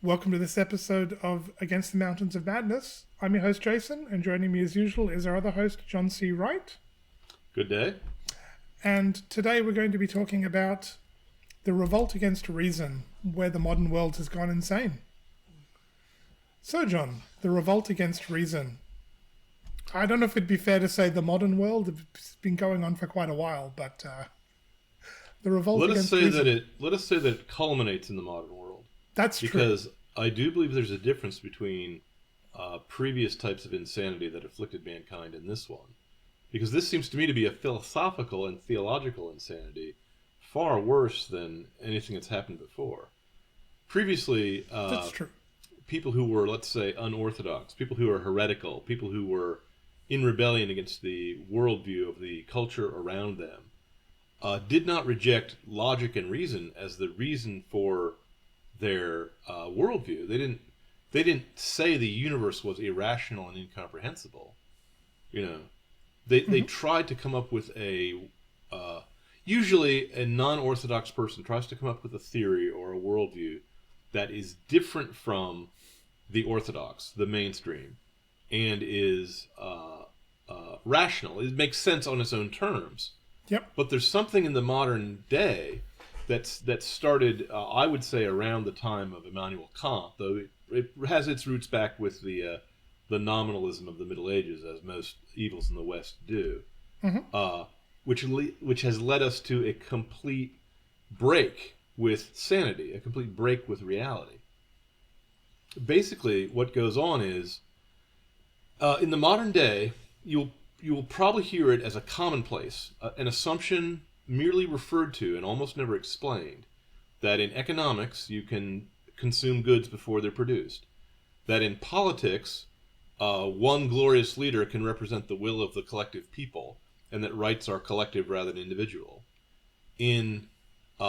Welcome to this episode of Against the Mountains of Madness. I'm your host, Jason, and joining me as usual is our other host, John C. Wright. Good day. And today we're going to be talking about the revolt against reason, where the modern world has gone insane. So, John, the revolt against reason. I don't know if it'd be fair to say the modern world. It's been going on for quite a while, but the revolt against reason. Let us say that it culminates in the modern world. That's true. Because I do believe there's a difference between previous types of insanity that afflicted mankind and this one. Because this seems to me to be a philosophical and theological insanity, far worse than anything that's happened before. Previously, That's true. People who were, let's say, unorthodox, people who were heretical, people who were in rebellion against the worldview of the culture around them, did not reject logic and reason as the reason for their worldview. They didn't say the universe was irrational and incomprehensible. They tried to come up with usually a non-orthodox person tries to come up with a theory or a worldview that is different from the orthodox, the mainstream, and is rational. It makes sense on its own terms. Yep. But there's something in the modern day that started, I would say, around the time of Immanuel Kant, though it has its roots back with the nominalism of the Middle Ages, as most evils in the West do, which has led us to a complete break with sanity, a complete break with reality. Basically, what goes on is, in the modern day, you will probably hear it as a commonplace, an assumption merely referred to and almost never explained, that in economics you can consume goods before they're produced, that in politics one glorious leader can represent the will of the collective people, and that rights are collective rather than individual. In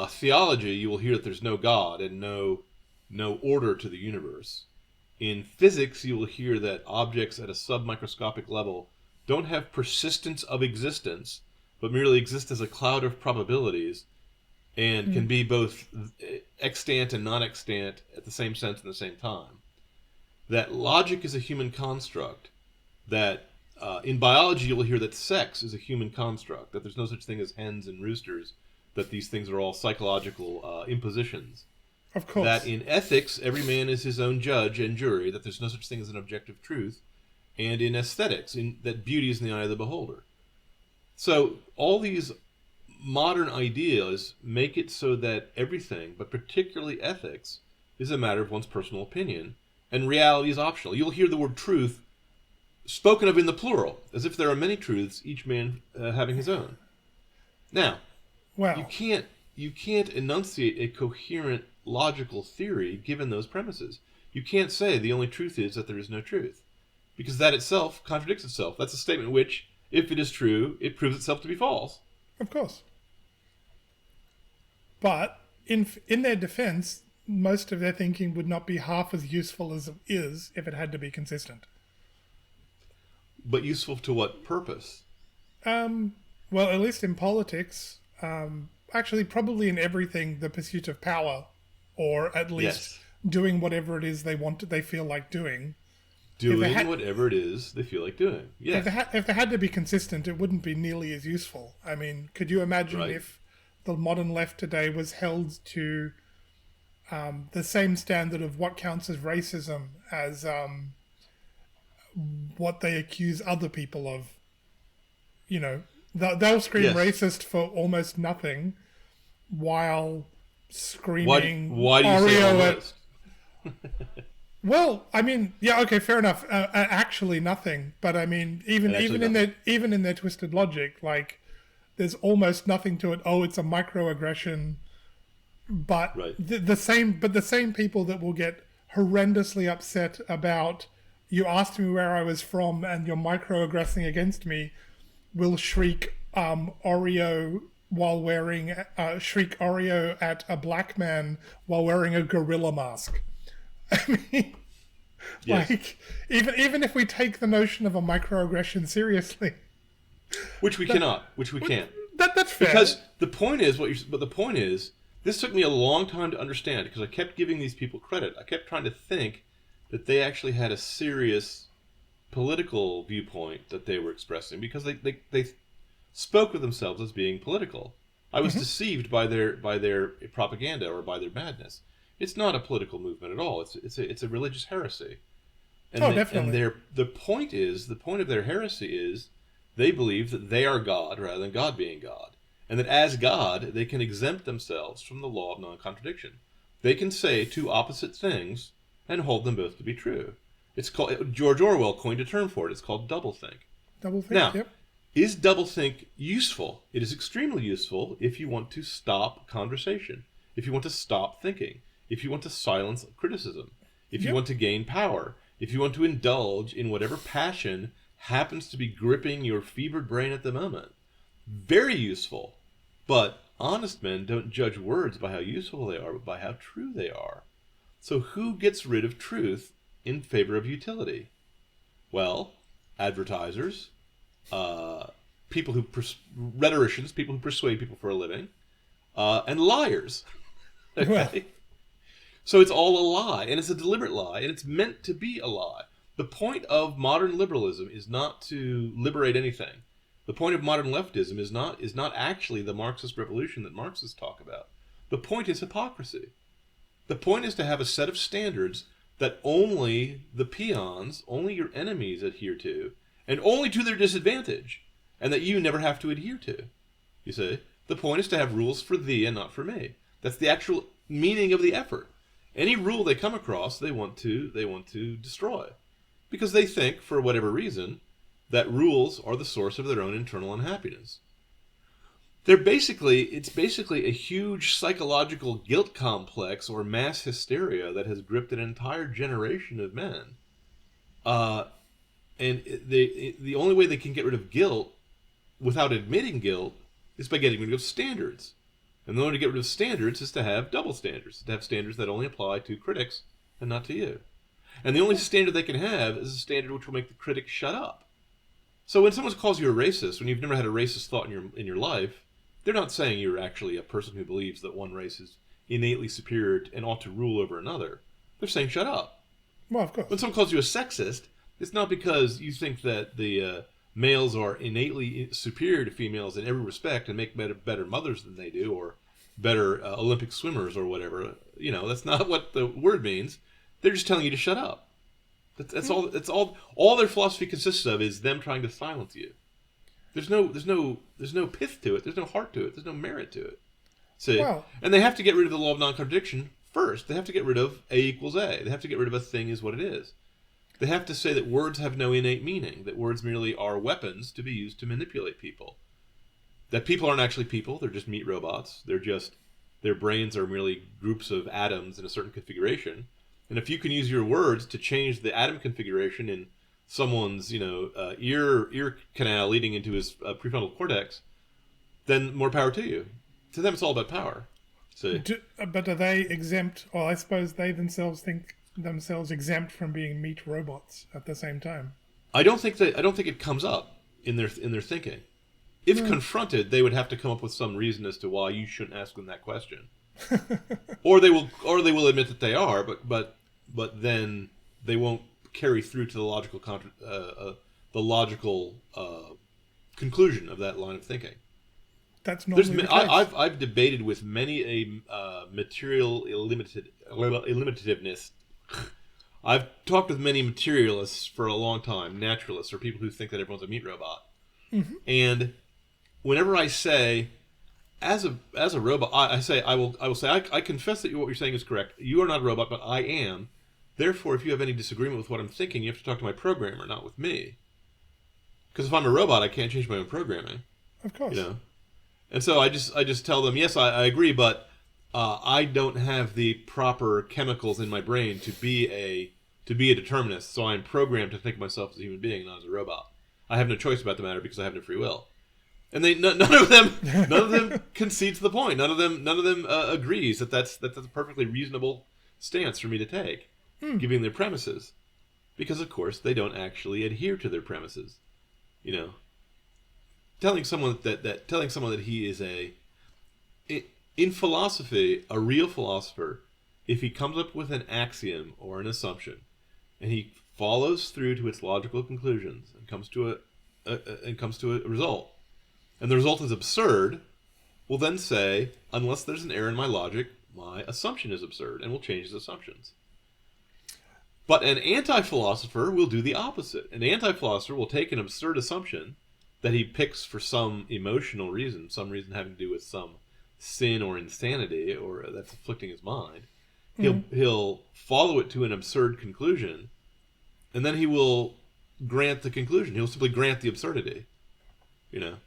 theology, you will hear that there's no God and no order to the universe. In physics, you will hear that objects at a submicroscopic level don't have persistence of existence, but merely exist as a cloud of probabilities, and can be both extant and non-extant at the same sense and the same time. That logic is a human construct, that in biology you'll hear that sex is a human construct, that there's no such thing as hens and roosters, that these things are all psychological impositions. Of course. That in ethics, every man is his own judge and jury, that there's no such thing as an objective truth, and in aesthetics, that beauty is in the eye of the beholder. So all these modern ideas make it so that everything, but particularly ethics, is a matter of one's personal opinion, and reality is optional. You'll hear the word truth spoken of in the plural, as if there are many truths, each man having his own. Now, you can't enunciate a coherent, logical theory given those premises. You can't say the only truth is that there is no truth, because that itself contradicts itself. That's a statement which, if it is true, it proves itself to be false. Of course. But in their defense, most of their thinking would not be half as useful as it is if it had to be consistent. But useful to what purpose? Well, at least in politics, actually probably in everything, the pursuit of power, or at least doing whatever it is they feel like doing. Whatever it is they feel like doing. Yes. If they had to be consistent, it wouldn't be nearly as useful. I mean, could you imagine if the modern left today was held to the same standard of what counts as racism as what they accuse other people of? They'll scream racist for almost nothing, while screaming why do you say almost? Well, I mean, yeah, okay, fair enough. Actually, nothing. But I mean, even in their twisted logic, like, there's almost nothing to it. Oh, it's a microaggression. But the same people that will get horrendously upset about you asked me where I was from and you're microaggressing against me will shriek Oreo at a black man while wearing a gorilla mask. I mean, like, even if we take the notion of a microaggression seriously, which we can't. That's fair. Because the point is This took me a long time to understand because I kept giving these people credit. I kept trying to think that they actually had a serious political viewpoint that they were expressing because they spoke of themselves as being political. I was deceived by their propaganda or by their madness. It's not a political movement at all. It's a religious heresy. And definitely. And the point of their heresy is they believe that they are God rather than God being God. And that as God, they can exempt themselves from the law of non-contradiction. They can say two opposite things and hold them both to be true. It's called, George Orwell coined a term for it. It's called doublethink. Doublethink, Now, yep. is doublethink useful? It is extremely useful if you want to stop conversation, if you want to stop thinking, if you want to silence criticism, if you want to gain power, if you want to indulge in whatever passion happens to be gripping your fevered brain at the moment. Very useful. But honest men don't judge words by how useful they are, but by how true they are. So who gets rid of truth in favor of utility? Well, advertisers, people who rhetoricians, people who persuade people for a living, and liars. Okay? Well. So it's all a lie, and it's a deliberate lie, and it's meant to be a lie. The point of modern liberalism is not to liberate anything. The point of modern leftism is not actually the Marxist revolution that Marxists talk about. The point is hypocrisy. The point is to have a set of standards that only the peons, only your enemies adhere to, and only to their disadvantage, and that you never have to adhere to. You see? The point is to have rules for thee and not for me. That's the actual meaning of the effort. Any rule they come across, they want to destroy. Because they think, for whatever reason, that rules are the source of their own internal unhappiness. It's basically a huge psychological guilt complex or mass hysteria that has gripped an entire generation of men. And the only way they can get rid of guilt without admitting guilt is by getting rid of standards. And the only way to get rid of standards is to have double standards, to have standards that only apply to critics and not to you. And the only standard they can have is a standard which will make the critic shut up. So when someone calls you a racist, when you've never had a racist thought in your life, they're not saying you're actually a person who believes that one race is innately superior and ought to rule over another. They're saying shut up. Well, of course. When someone calls you a sexist, it's not because you think that the males are innately superior to females in every respect and make better mothers than they do, or better Olympic swimmers or whatever. You know, that's not what the word means. They're just telling you to shut up. That's all. That's all their philosophy consists of is them trying to silence you. There's no pith to it. There's no heart to it. There's no merit to it. See, and they have to get rid of the law of non-contradiction first. They have to get rid of A equals A. They have to get rid of a thing is what it is. They have to say that words have no innate meaning. That words merely are weapons to be used to manipulate people. That people aren't actually people. They're just meat robots. Their brains are merely groups of atoms in a certain configuration. And if you can use your words to change the atom configuration in someone's, ear canal leading into his prefrontal cortex, then more power to you. To them, it's all about power. See? But are they exempt? Or I suppose they themselves think themselves exempt from being meat robots at the same time. I don't think it comes up in their thinking. If confronted, they would have to come up with some reason as to why you shouldn't ask them that question. or they will admit that they are, but then they won't carry through to the logical conclusion of that line of thinking. That's normally the case. I've debated with many a material eliminativeness. I've talked with many materialists for a long time, naturalists, or people who think that everyone's a meat robot. Mm-hmm. And whenever I say, as a robot, I will say I confess that what you're saying is correct. You are not a robot, but I am. Therefore, if you have any disagreement with what I'm thinking, you have to talk to my programmer, not with me. Because if I'm a robot, I can't change my own programming. Of course. And so I just tell them, yes, I agree, but I don't have the proper chemicals in my brain to be a determinist. So I'm programmed to think of myself as a human being, not as a robot. I have no choice about the matter because I have no free will. And none of them concedes the point. None of them agrees that that's a perfectly reasonable stance for me to take, giving their premises, because of course they don't actually adhere to their premises. Telling someone that he is In philosophy, a real philosopher, if he comes up with an axiom or an assumption, and he follows through to its logical conclusions and comes to a result, and the result is absurd, will then say, unless there's an error in my logic, my assumption is absurd, and will change his assumptions. But an anti-philosopher will do the opposite. An anti-philosopher will take an absurd assumption that he picks for some emotional reason, some reason having to do with some sin or insanity or that's afflicting his mind. He'll follow it to an absurd conclusion, and then he will grant the conclusion. He'll simply grant the absurdity, and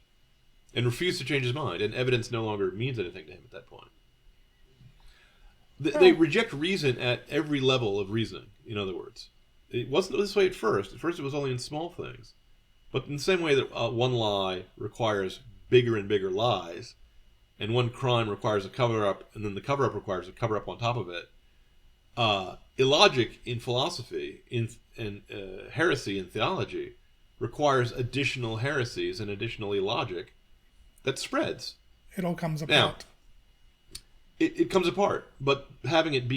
refuse to change his mind, and evidence no longer means anything to him at that point. They reject reason at every level of reasoning, in other words. It wasn't this way at first. At first it was only in small things. But in the same way that one lie requires bigger and bigger lies, and one crime requires a cover-up, and then the cover-up requires a cover-up on top of it, illogic in philosophy and heresy in theology requires additional heresies and additional illogic that spreads. It all comes apart. Now, it comes apart, but having it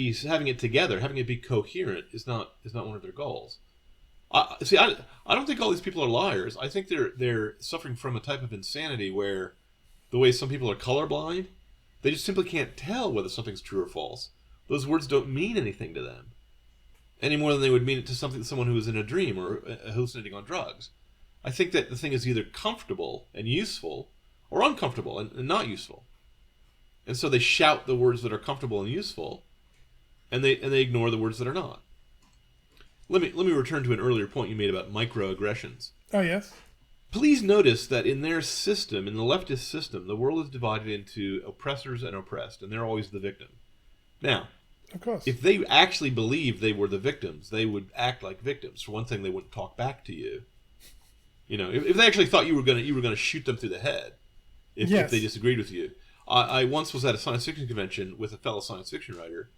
together, having it be coherent is not one of their goals. I don't think all these people are liars. I think they're suffering from a type of insanity where the way some people are colorblind, they just simply can't tell whether something's true or false. Those words don't mean anything to them any more than they would mean it to someone who is in a dream or hallucinating on drugs. I think that the thing is either comfortable and useful or uncomfortable and not useful. And so they shout the words that are comfortable and useful, and they ignore the words that are not. Let me return to an earlier point you made about microaggressions. Oh, yes. Please notice that in their system, in the leftist system, the world is divided into oppressors and oppressed, and they're always the victim. Now, of course, if they actually believed they were the victims, they would act like victims. For one thing, they wouldn't talk back to you. If they actually thought you were going to shoot them through the head if they disagreed with you. I once was at a science fiction convention with a fellow science fiction writer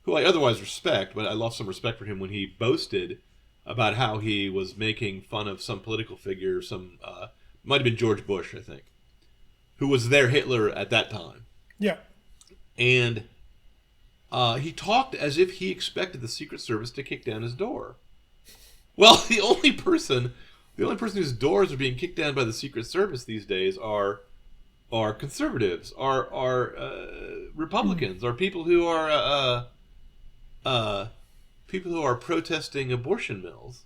who I otherwise respect, but I lost some respect for him when he boasted about how he was making fun of some political figure, might have been George Bush, I think, who was their Hitler at that time. Yeah. And he talked as if he expected the Secret Service to kick down his door. Well, the only person whose doors are being kicked down by the Secret Service these days are conservatives, are Republicans, are people who are protesting abortion mills.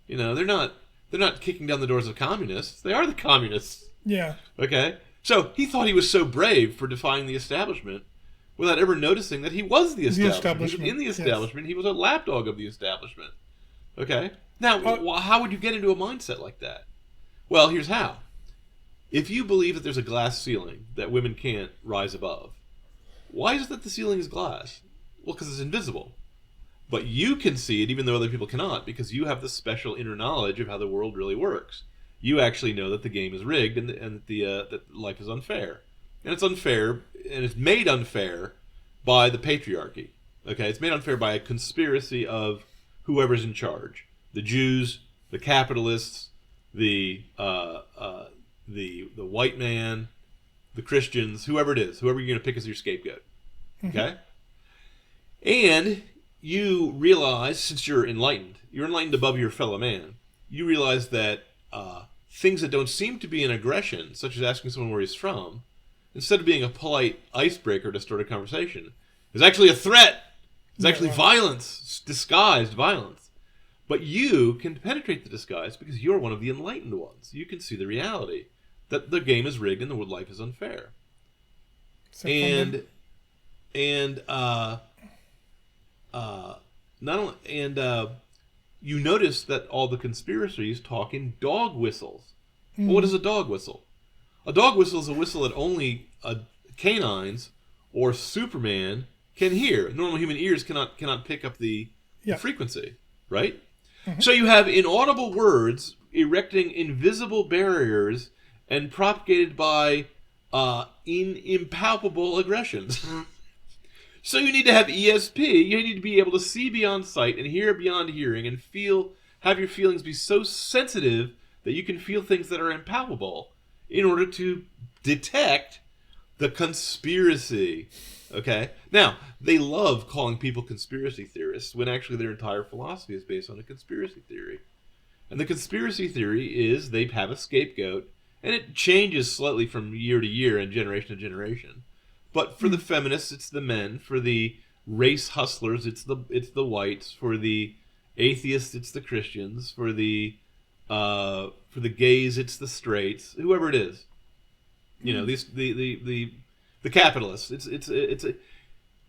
They're not kicking down the doors of communists. They are the communists. Yeah. Okay? So he thought he was so brave for defying the establishment without ever noticing that he was the establishment. In the establishment, yes. He was a lapdog of the establishment. Okay? Now, how would you get into a mindset like that? Well, here's how. If you believe that there's a glass ceiling that women can't rise above, why is it that the ceiling is glass? Well, because it's invisible. But you can see it even though other people cannot, because you have the special inner knowledge of how the world really works. You actually know that the game is rigged and that life is unfair. And it's unfair, and it's made unfair by the patriarchy. Okay, it's made unfair by a conspiracy of whoever's in charge. The Jews, the capitalists, the white man, the Christians, whoever it is, whoever you're going to pick as your scapegoat. Okay? And you realize, since you're enlightened above your fellow man, you realize that things that don't seem to be an aggression, such as asking someone where he's from, instead of being a polite icebreaker to start a conversation, is actually a threat. It's actually violence, disguised violence. But you can penetrate the disguise because you're one of the enlightened ones. You can see the reality that the game is rigged and the life is unfair. You notice that all the conspiracies talk in dog whistles. Well, what is a dog whistle? A dog whistle is a whistle that only canines or Superman can hear. Normal human ears cannot pick up the frequency, right? So you have inaudible words erecting invisible barriers and propagated by impalpable aggressions. So you need to have ESP. You need to be able to see beyond sight and hear beyond hearing and have your feelings be so sensitive that you can feel things that are impalpable in order to detect The conspiracy. Okay? Now, they love calling people conspiracy theorists when actually their entire philosophy is based on a conspiracy theory. And the conspiracy theory is they have a scapegoat, and it changes slightly from year to year and generation to generation. But for the feminists, it's the men. For the race hustlers, it's the whites. For the atheists, it's the Christians. For the gays, it's the straights. Whoever it is, you know, the capitalists.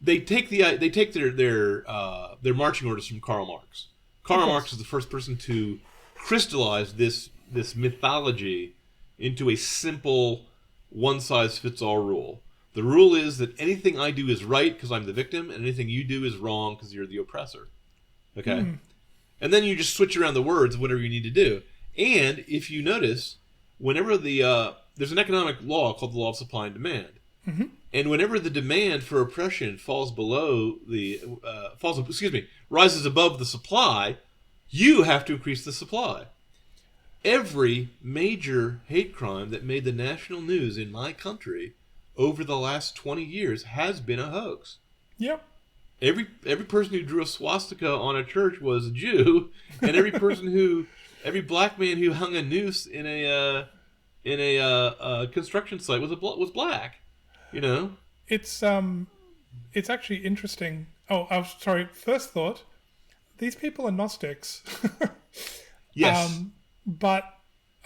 They take their marching orders from Karl Marx. Karl Marx is the first person to crystallize this mythology into a simple one-size-fits-all rule. The rule is that anything I do is right because I'm the victim, and anything you do is wrong because you're the oppressor. Okay? And then you just switch around the words of whatever you need to do. And if you notice, whenever there's an economic law called the law of supply and demand. And whenever the demand for oppression rises above the supply, you have to increase the supply. Every major hate crime that made the national news in my country over the last 20 years has been a hoax. Yep. Every person who drew a swastika on a church was a Jew, and every black man who hung a noose in a construction site was black. You know, it's actually interesting. Oh, I was sorry. First thought, these people are Gnostics. Yes. But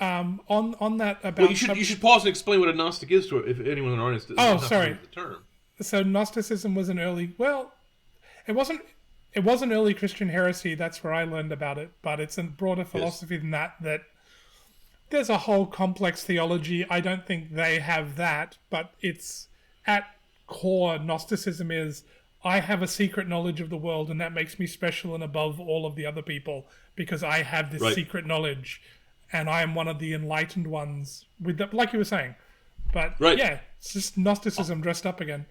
on that about well, you should pause and explain what a Gnostic is to if anyone in our audience doesn't know the term. So Gnosticism was an early it wasn't early Christian heresy. That's where I learned about it. But it's a broader philosophy than that. That there's a whole complex theology. I don't think they have that, but it's at core Gnosticism is I have a secret knowledge of the world, and that makes me special and above all of the other people because I have this secret knowledge, and I am one of the enlightened ones. Like you were saying, but yeah, it's just Gnosticism dressed up again.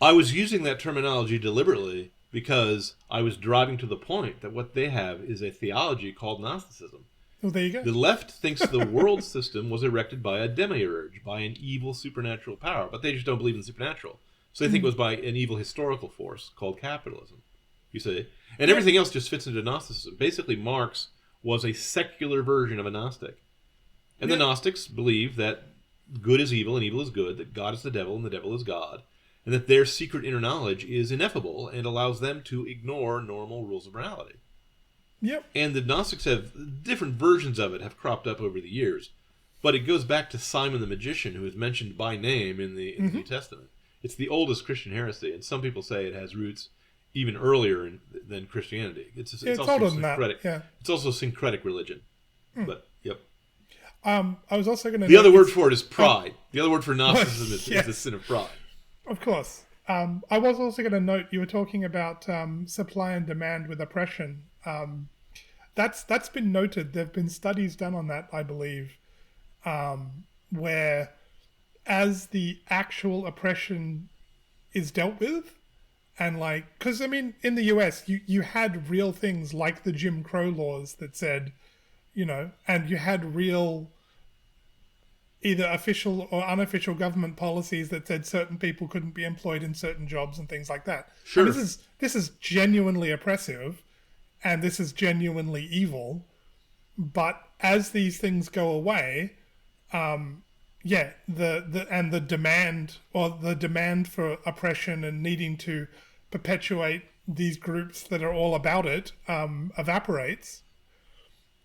I was using that terminology deliberately because I was driving to the point that what they have is a theology called Gnosticism. Well, there you go. The left thinks the world system was erected by a demiurge, by an evil supernatural power, but they just don't believe in the supernatural. So they think it was by an evil historical force called capitalism, you see? And everything else just fits into Gnosticism. Basically, Marx was a secular version of a Gnostic. And the Gnostics believe that good is evil and evil is good, that God is the devil and the devil is God, and that their secret inner knowledge is ineffable and allows them to ignore normal rules of morality. Yep. And the Gnostics have different versions of it have cropped up over the years. But it goes back to Simon the Magician, who is mentioned by name in the New Testament. It's the oldest Christian heresy, and some people say it has roots even earlier than Christianity. It's also older than that. Yeah. It's also a syncretic religion. But, yep. I was also going to... The other word for it is pride. The other word for Gnosticism is the sin of pride. Of course. I was also going to note, you were talking about supply and demand with oppression. That's been noted. There have been studies done on that, I believe, where as the actual oppression is dealt with, and because I mean, in the US, you had real things like the Jim Crow laws that said, and you had real either official or unofficial government policies that said certain people couldn't be employed in certain jobs and things like that. Sure. And this is genuinely oppressive, and this is genuinely evil. But as these things go away, the demand for oppression and needing to perpetuate these groups that are all about it evaporates.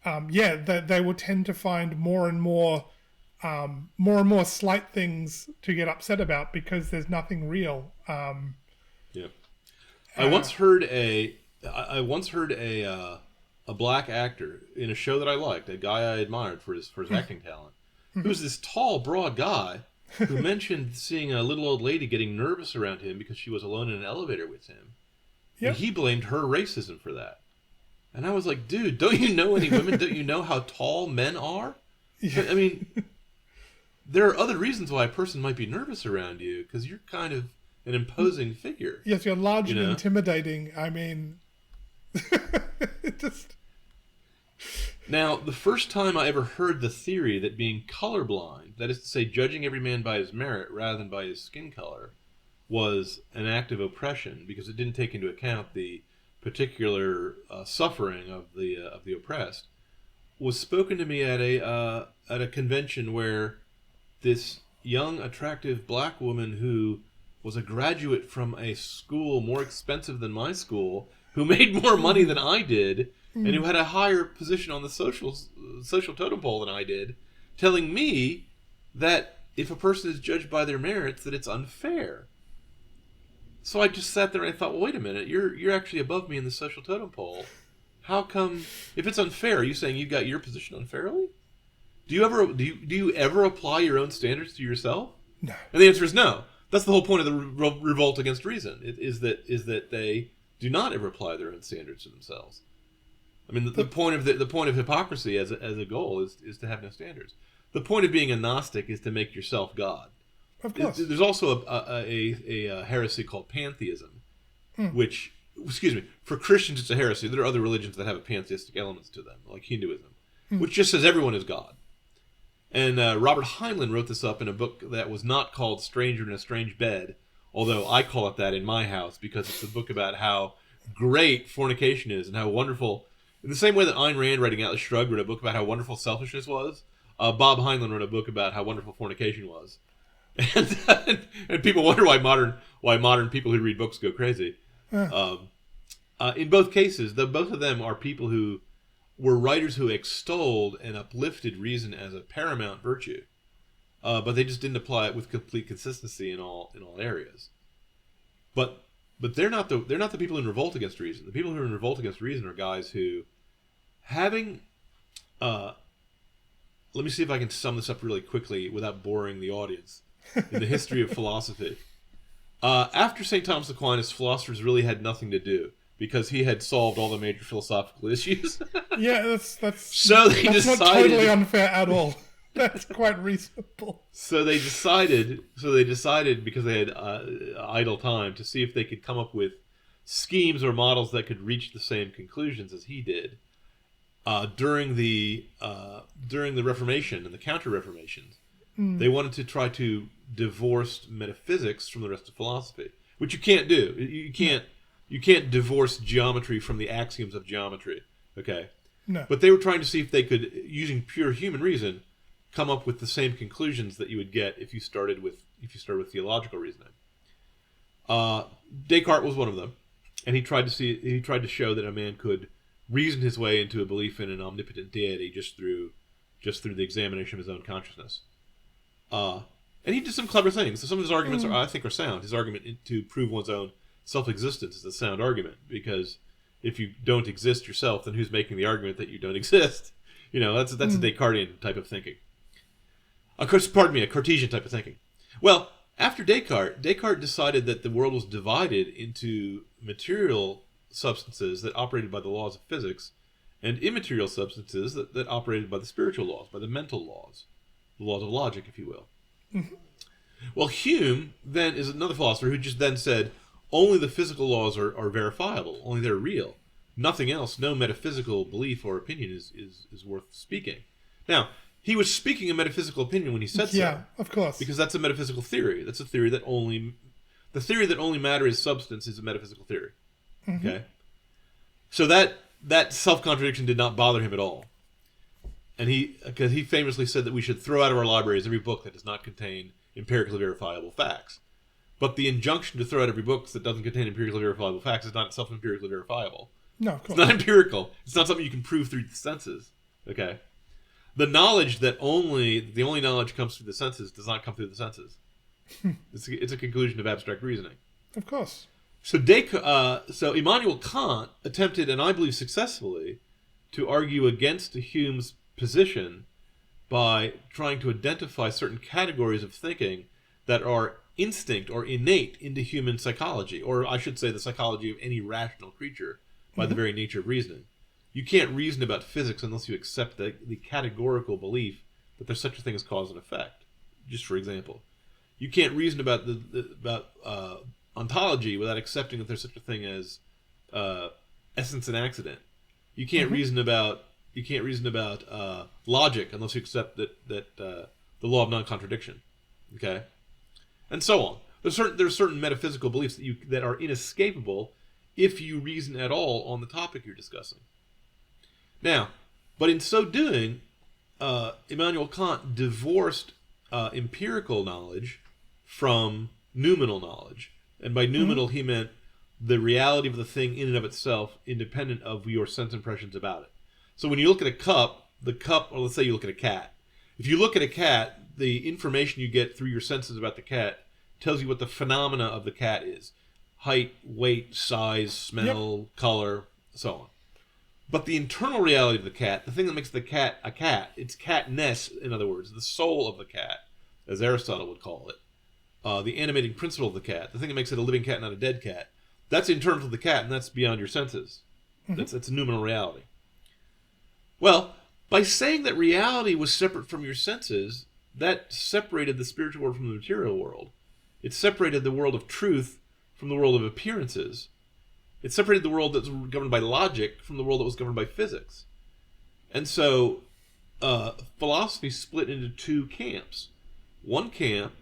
They will tend to find more and more slight things to get upset about because there's nothing real. I once heard a black actor in a show that I liked, a guy I admired for his acting talent, who was this tall, broad guy who mentioned seeing a little old lady getting nervous around him because she was alone in an elevator with him. Yep. And he blamed her racism for that. And I was like, dude, don't you know any women? Don't you know how tall men are? Yeah. I mean, there are other reasons why a person might be nervous around you, because you're kind of an imposing figure. Yes, you're large and intimidating. I mean, Now, the first time I ever heard the theory that being colorblind, that is to say, judging every man by his merit rather than by his skin color, was an act of oppression because it didn't take into account the particular suffering of the oppressed, was spoken to me at a convention where this young, attractive black woman who was a graduate from a school more expensive than my school, who made more money than I did, and who had a higher position on the social totem pole than I did, telling me that if a person is judged by their merits, that it's unfair. So I just sat there and I thought, well, wait a minute, you're actually above me in the social totem pole. How come, if it's unfair, are you saying you got your position unfairly? Do you ever apply your own standards to yourself? No. And the answer is no. That's the whole point of the revolt against reason. Is that they do not ever apply their own standards to themselves. I mean, the point of hypocrisy as a goal is to have no standards. The point of being a Gnostic is to make yourself God. Of course. There's also a heresy called pantheism, which, excuse me, for Christians it's a heresy. There are other religions that have a pantheistic elements to them, like Hinduism, which just says everyone is God. And Robert Heinlein wrote this up in a book that was not called Stranger in a Strange Bed, although I call it that in my house because it's a book about how great fornication is and how wonderful. In the same way that Ayn Rand, writing Atlas Shrugged, wrote a book about how wonderful selfishness was, Bob Heinlein wrote a book about how wonderful fornication was. And people wonder why modern people who read books go crazy. In both cases, both of them are people who were writers who extolled and uplifted reason as a paramount virtue, but they just didn't apply it with complete consistency in all areas. But they're not the people in revolt against reason. The people who are in revolt against reason are guys who, having, let me see if I can sum this up really quickly without boring the audience. In the history of philosophy, after St. Thomas Aquinas, philosophers really had nothing to do because he had solved all the major philosophical issues. Yeah, that's decided, not totally unfair at all. That's quite reasonable. So they decided because they had idle time to see if they could come up with schemes or models that could reach the same conclusions as he did. During the Reformation and the Counter-Reformations, they wanted to try to divorce metaphysics from the rest of philosophy, which you can't do. You can't divorce geometry from the axioms of geometry. Okay. No. But they were trying to see if they could, using pure human reason, come up with the same conclusions that you would get if you started with theological reasoning. Descartes was one of them, and he tried to show that a man could reason his way into a belief in an omnipotent deity just through the examination of his own consciousness. And he did some clever things. So some of his arguments I think are sound. His argument to prove one's own self-existence is a sound argument, because if you don't exist yourself, then who's making the argument that you don't exist? That's a Descartesian type of thinking. A Cartesian type of thinking. Well, after Descartes decided that the world was divided into material substances that operated by the laws of physics and immaterial substances that operated by the spiritual laws, by the mental laws. The laws of logic, if you will. Mm-hmm. Well, Hume then is another philosopher who just then said only the physical laws are verifiable, only they're real. Nothing else, no metaphysical belief or opinion is worth speaking. Now, he was speaking a metaphysical opinion when he said so. Yeah, of course. Because that's a metaphysical theory. That's a theory that only matter is substance is a metaphysical theory. Mm-hmm. Okay? So that self-contradiction did not bother him at all. And because he famously said that we should throw out of our libraries every book that does not contain empirically verifiable facts. But the injunction to throw out every book that doesn't contain empirically verifiable facts is not itself empirically verifiable. No, of course. It's not empirical. It's not something you can prove through the senses. Okay? The knowledge that the only knowledge comes through the senses does not come through the senses. It's a conclusion of abstract reasoning. Of course. So Immanuel Kant attempted, and I believe successfully, to argue against Hume's position by trying to identify certain categories of thinking that are instinct or innate into human psychology, or I should say the psychology of any rational creature by the very nature of reasoning. You can't reason about physics unless you accept the categorical belief that there's such a thing as cause and effect. Just for example, you can't reason about ontology without accepting that there's such a thing as essence and accident. You can't reason about You can't reason about logic unless you accept that the law of non-contradiction. Okay, and so on. There's certain metaphysical beliefs that are inescapable if you reason at all on the topic you're discussing. Now, but in so doing, Immanuel Kant divorced empirical knowledge from noumenal knowledge, and by noumenal he meant the reality of the thing in and of itself, independent of your sense impressions about it. So when you look at a cup, or let's say you look at a cat. If you look at a cat, the information you get through your senses about the cat tells you what the phenomena of the cat is. Height, weight, size, smell, color, so on. But the internal reality of the cat, the thing that makes the cat a cat, its catness, in other words, the soul of the cat, as Aristotle would call it, the animating principle of the cat, the thing that makes it a living cat, not a dead cat, that's internal to the cat, and that's beyond your senses. That's a noumenal reality. Well, by saying that reality was separate from your senses, that separated the spiritual world from the material world. It separated the world of truth from the world of appearances. It separated the world that was governed by logic from the world that was governed by physics. And so philosophy split into two camps. One camp,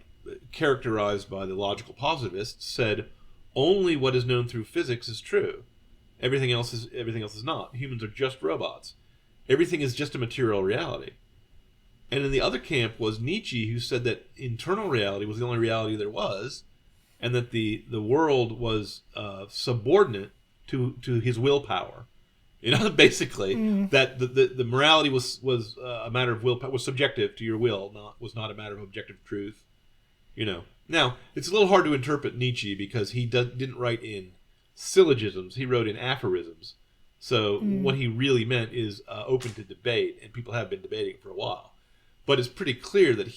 characterized by the logical positivists, said only what is known through physics is true. Everything else is not. Humans are just robots. Everything is just a material reality. And in the other camp was Nietzsche, who said that internal reality was the only reality there was, and that the world was subordinate to his willpower. You know, basically, that the morality was a matter of willpower, was subjective to your will, was not a matter of objective truth. You know, now it's a little hard to interpret Nietzsche because he didn't write in syllogisms; he wrote in aphorisms. So what he really meant is open to debate, and people have been debating for a while. But it's pretty clear that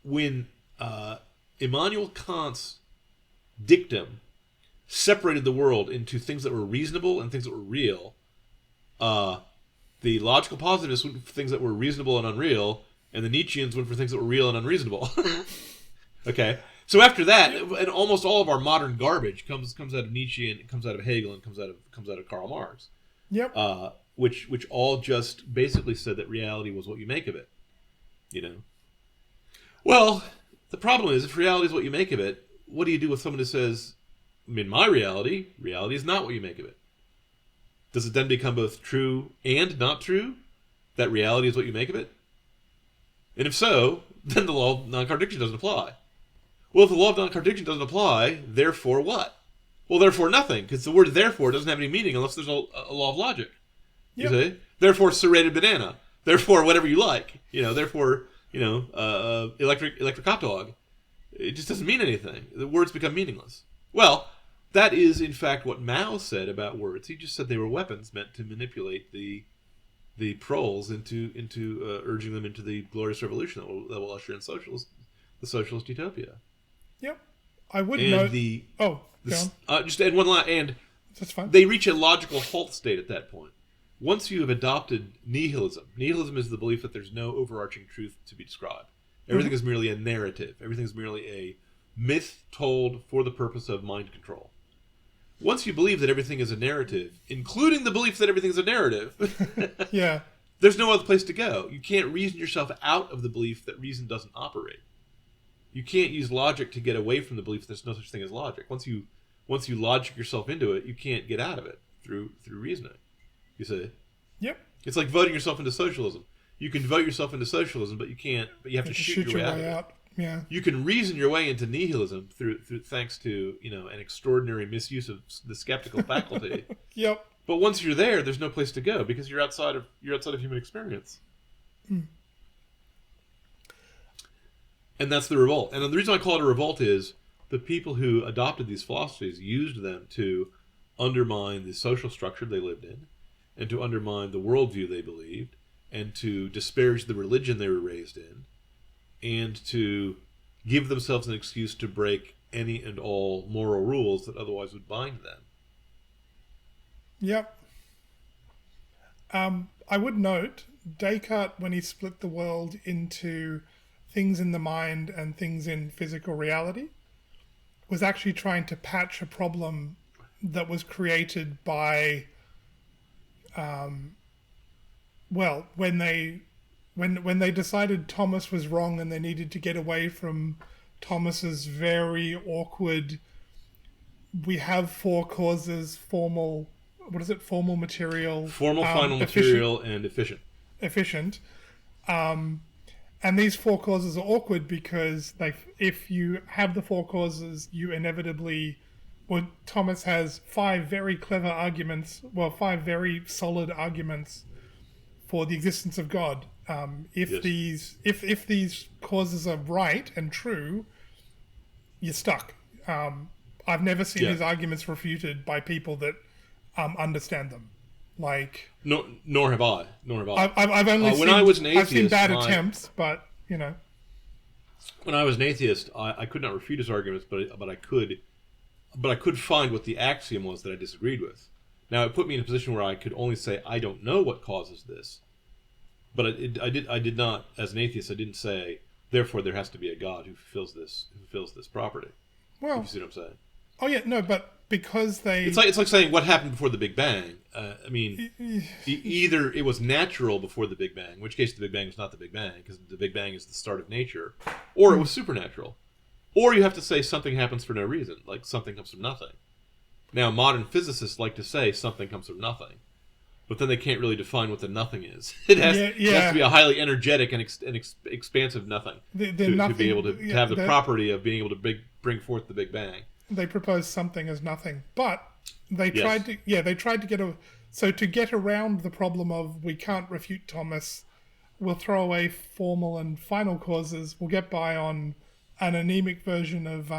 when Immanuel Kant's dictum separated the world into things that were reasonable and things that were real, the logical positivists went for things that were reasonable and unreal, and the Nietzscheans went for things that were real and unreasonable. Okay? So after that, and almost all of our modern garbage comes out of Nietzsche, and it comes out of Hegel, and comes out of Karl Marx. Yep. Which all just basically said that reality was what you make of it. You know? Well, the problem is, if reality is what you make of it, what do you do with someone who says, in my reality is not what you make of it? Does it then become both true and not true? That reality is what you make of it? And if so, then the law of non-contradiction doesn't apply. Well, if the law of non-contradiction doesn't apply, therefore what? Well, therefore nothing, because the word therefore doesn't have any meaning unless there's a law of logic. You see? Therefore, serrated banana. Therefore, whatever you like. You know, therefore, electric hot dog. It just doesn't mean anything. The words become meaningless. Well, that is, in fact, what Mao said about words. He just said they were weapons meant to manipulate the proles into urging them into the glorious revolution that will usher in the socialist utopia. Yep. I would note... just to add one line, and that's fine. They reach a logical halt state at that point. Once you have adopted nihilism is the belief that there's no overarching truth to be described. Everything is merely a narrative. Everything is merely a myth told for the purpose of mind control. Once you believe that everything is a narrative, including the belief that everything is a narrative, yeah, there's no other place to go. You can't reason yourself out of the belief that reason doesn't operate. You can't use logic to get away from the belief that there's no such thing as logic. Once you logic yourself into it, you can't get out of it through reasoning. You see? Yep. It's like voting yourself into socialism. You can vote yourself into socialism, but you have to shoot your way out of it. Yeah. You can reason your way into nihilism through thanks to an extraordinary misuse of the skeptical faculty. Yep. But once you're there, there's no place to go because you're outside of human experience. And that's the revolt. And the reason I call it a revolt is the people who adopted these philosophies used them to undermine the social structure they lived in, and to undermine the worldview they believed, and to disparage the religion they were raised in, and to give themselves an excuse to break any and all moral rules that otherwise would bind them. Yep. I would note, Descartes, when he split the world into things in the mind and things in physical reality, was actually trying to patch a problem that was created by, well, when they decided Thomas was wrong and they needed to get away from Thomas's very awkward, we have four causes, formal, what is it, formal material, formal, final material, and efficient. And these four causes are awkward because if you have the four causes, you inevitably, well, Thomas has five very clever arguments, well, five very solid arguments for the existence of God. If these causes are right and true, you're stuck. I've never seen his arguments refuted by people that understand them. Like, no, nor have I. I've only seen, when I was an atheist, I've seen bad attempts, but you know. When I was an atheist, I could not refute his arguments, but I could find what the axiom was that I disagreed with. Now it put me in a position where I could only say I don't know what causes this, but I did not, as an atheist, I didn't say therefore there has to be a God who fulfills this property. Well, if you see what I'm saying. Oh yeah, no, but because it's like saying what happened before the Big Bang. I mean, either it was natural before the Big Bang, in which case the Big Bang was not the Big Bang, because the Big Bang is the start of nature, or it was supernatural. Or you have to say something happens for no reason, like something comes from nothing. Now, modern physicists like to say something comes from nothing, but then they can't really define what the nothing is. It has to be a highly energetic and expansive nothing to be able to have the property of being able to bring forth the Big Bang. They proposed something as nothing, but they tried to get around the problem of we can't refute Thomas, we'll throw away formal and final causes, we'll get by on an anemic version of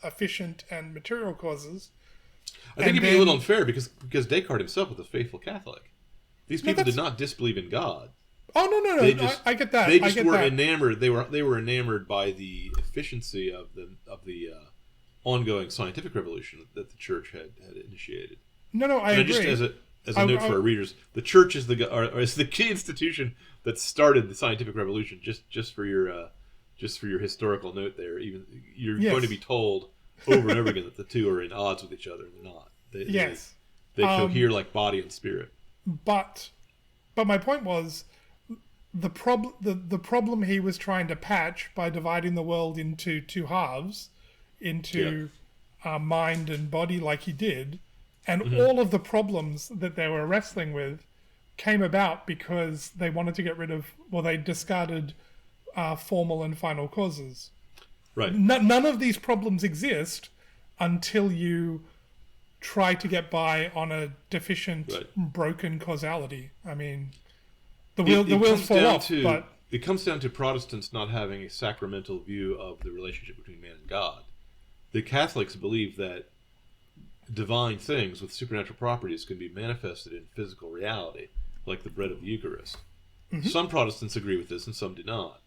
efficient and material causes. I think it'd be a little unfair because Descartes himself was a faithful Catholic. These people did not disbelieve in God. Oh no! I get that. They just were enamored. They were enamored by the efficiency of the ongoing scientific revolution that the church had initiated. No, I agree. Just as a note for our readers, the church is the key institution that started the scientific revolution. Just for your historical note there, even you're going to be told over and over again that the two are in odds with each other. They're not. They cohere like body and spirit. But my point was the problem he was trying to patch by dividing the world into two halves, into mind and body, like he did, and all of the problems that they were wrestling with came about because they wanted to get rid of, well, they discarded formal and final causes. Right. None of these problems exist until you try to get by on a deficient, broken causality. I mean, the wheels fall off. But it comes down to Protestants not having a sacramental view of the relationship between man and God. The Catholics believe that divine things with supernatural properties can be manifested in physical reality, like the bread of the Eucharist. Mm-hmm. Some Protestants agree with this and some do not.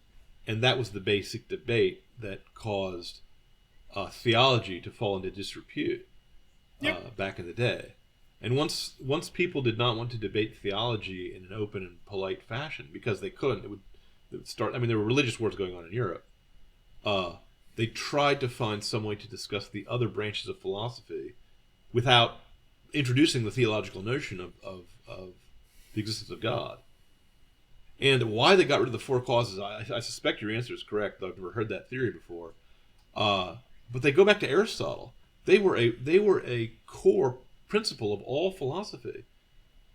And that was the basic debate that caused theology to fall into disrepute back in the day. And once people did not want to debate theology in an open and polite fashion, because they couldn't, it would start. I mean, there were religious wars going on in Europe. They tried to find some way to discuss the other branches of philosophy without introducing the theological notion of the existence of God. And why they got rid of the four causes, I suspect your answer is correct, though I've never heard that theory before. But they go back to Aristotle. They were a core principle of all philosophy.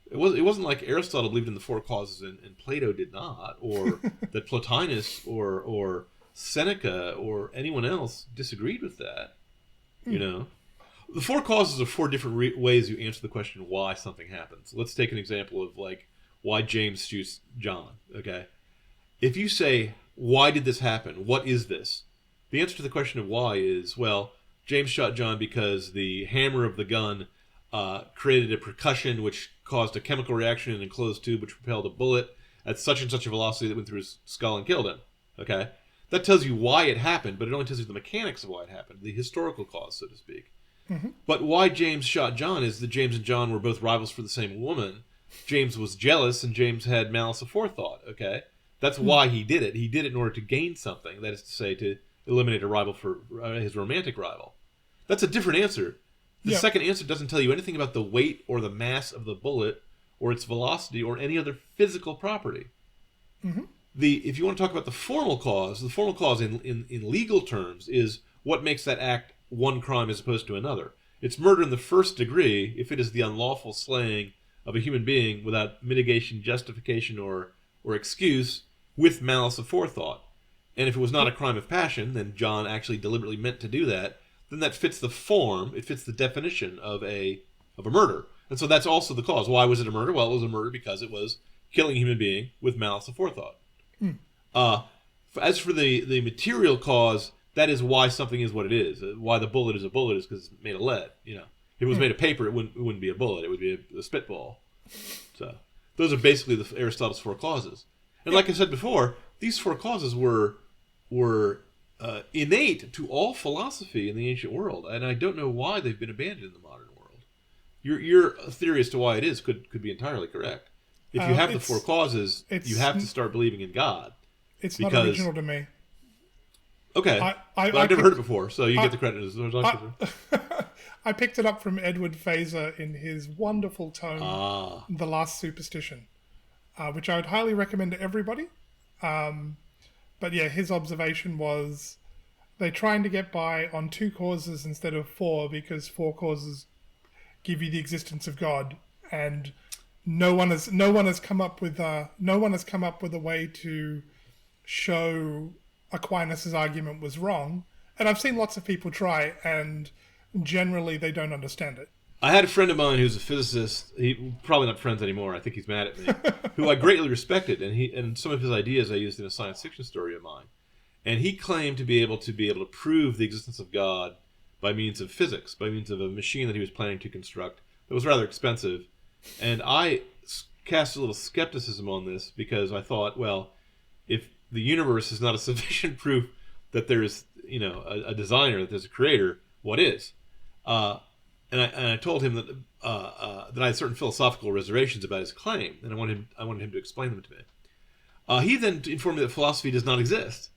It wasn't like Aristotle believed in the four causes and Plato did not, or that Plotinus or Seneca or anyone else disagreed with that. You know, the four causes are four different ways you answer the question why something happens. Let's take an example of like why James shoots John. Okay, if you say why did this happen? What is this? The answer to the question of why is, well, James shot John because the hammer of the gun created a percussion which caused a chemical reaction in an enclosed tube which propelled a bullet at such and such a velocity that went through his skull and killed him. Okay? That tells you why it happened, but it only tells you the mechanics of why it happened, the historical cause, so to speak. Mm-hmm. But why James shot John is that James and John were both rivals for the same woman. James was jealous and James had malice aforethought. Okay? That's why he did it. He did it in order to gain something, that is to say, to eliminate a rival for his romantic rival. That's a different answer The second answer doesn't tell you anything about the weight or the mass of the bullet or its velocity or any other physical property. Mm-hmm. If you want to talk about the formal cause in legal terms is what makes that act one crime as opposed to another. It's murder in the first degree if it is the unlawful slaying of a human being without mitigation, justification, or excuse with malice aforethought. And if it was not a crime of passion, then John actually deliberately meant to do that, then that fits the form, it fits the definition of a murder. And so that's also the cause. Why was it a murder? Well, it was a murder because it was killing a human being with malice aforethought. As for the material cause, that is why something is what it is. Why the bullet is a bullet is because it's made of lead. You know, if it was made of paper, it wouldn't be a bullet. It would be a spitball. So those are basically Aristotle's four causes. And like I said before, these four causes were innate to all philosophy in the ancient world, and I don't know why they've been abandoned in the modern world. Your theory as to why it is could be entirely correct. If you have the four causes, you have to start believing in God. It's not original to me. Okay, but I've never heard it before, so you get the credit. I picked it up from Edward Fazer in his wonderful tome, The Last Superstition, which I would highly recommend to everybody. But yeah, his observation was they're trying to get by on two causes instead of four because four causes give you the existence of God, and no one has come up with a way to show Aquinas' argument was wrong. And I've seen lots of people try, and generally they don't understand it. I had a friend of mine who's a physicist. He probably not friends anymore. I think he's mad at me. Who I greatly respected, and some of his ideas I used in a science fiction story of mine. And he claimed to be able to prove the existence of God by means of physics, by means of a machine that he was planning to construct that was rather expensive. And I cast a little skepticism on this because I thought, well, if the universe is not a sufficient proof that there's a designer, that there's a creator, what is? And I told him that I had certain philosophical reservations about his claim, and I wanted him to explain them to me. He then informed me that philosophy does not exist.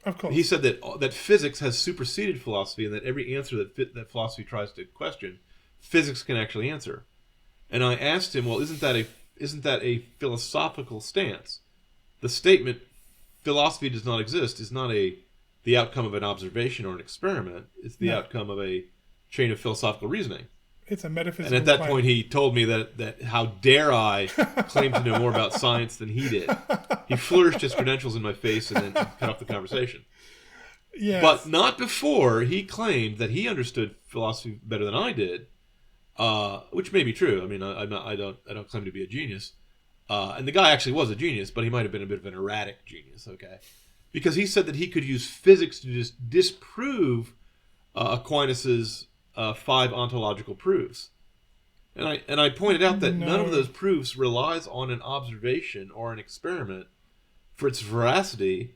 Of course. He said that physics has superseded philosophy, and that every answer that philosophy tries to question, physics can actually answer. And I asked him, well, isn't that a philosophical stance? The statement philosophy does not exist is not the outcome of an observation or an experiment. It's the outcome of a chain of philosophical reasoning. It's a metaphysical And at that point, he told me that how dare I claim to know more about science than he did. He flourished his credentials in my face and then cut off the conversation. Yes. But not before he claimed that he understood philosophy better than I did, which may be true. I mean, I don't claim to be a genius. And the guy actually was a genius, but he might have been a bit of an erratic genius, okay? Because he said that he could use physics to just disprove Aquinas' 5 ontological proofs. And I pointed out that none of those proofs relies on an observation or an experiment for its veracity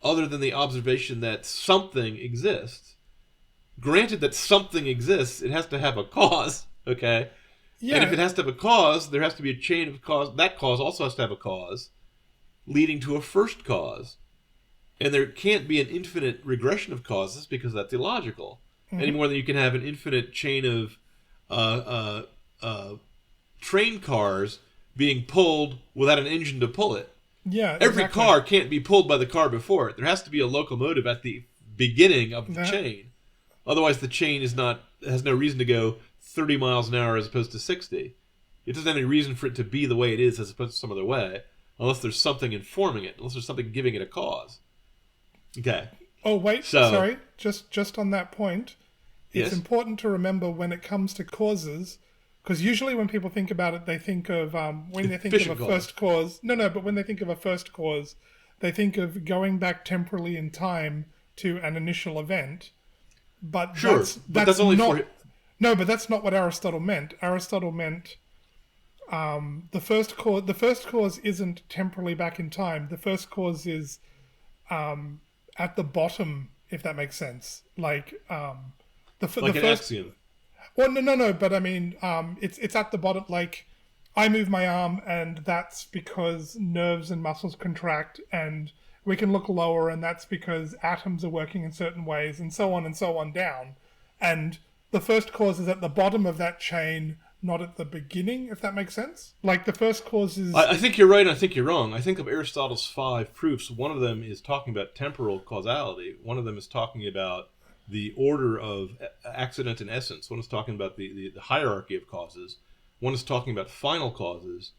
other than the observation that something exists. Granted that something exists, it has to have a cause, okay? Yeah. And if it has to have a cause, there has to be a chain of cause. That cause also has to have a cause leading to a first cause. And there can't be an infinite regression of causes because that's illogical. Mm-hmm. Any more than you can have an infinite chain of train cars being pulled without an engine to pull it. Yeah, Every car can't be pulled by the car before it. There has to be a locomotive at the beginning of the chain. Otherwise, the chain has no reason to go 30 miles an hour as opposed to 60. It doesn't have any reason for it to be the way it is as opposed to some other way, unless there's something informing it, unless there's something giving it a cause. Okay. Oh, wait, sorry. Just on that point, it's important to remember when it comes to causes, because usually when people think about it, they think of, when they think of a first cause. No, but when they think of a first cause, they think of going back temporally in time to an initial event. But sure, that's only for... No, but that's not what Aristotle meant. Aristotle meant the first cause isn't temporally back in time. The first cause is at the bottom, if that makes sense. Like an first axiom. Well, no. But I mean, it's at the bottom. Like I move my arm, and that's because nerves and muscles contract, and we can look lower, and that's because atoms are working in certain ways, and so on down. And the first cause is at the bottom of that chain, not at the beginning, if that makes sense. Like the first cause is... I think you're right and I think you're wrong. I think of Aristotle's 5 proofs, one of them is talking about temporal causality. One of them is talking about the order of accident and essence. One is talking about the hierarchy of causes. One is talking about final causes,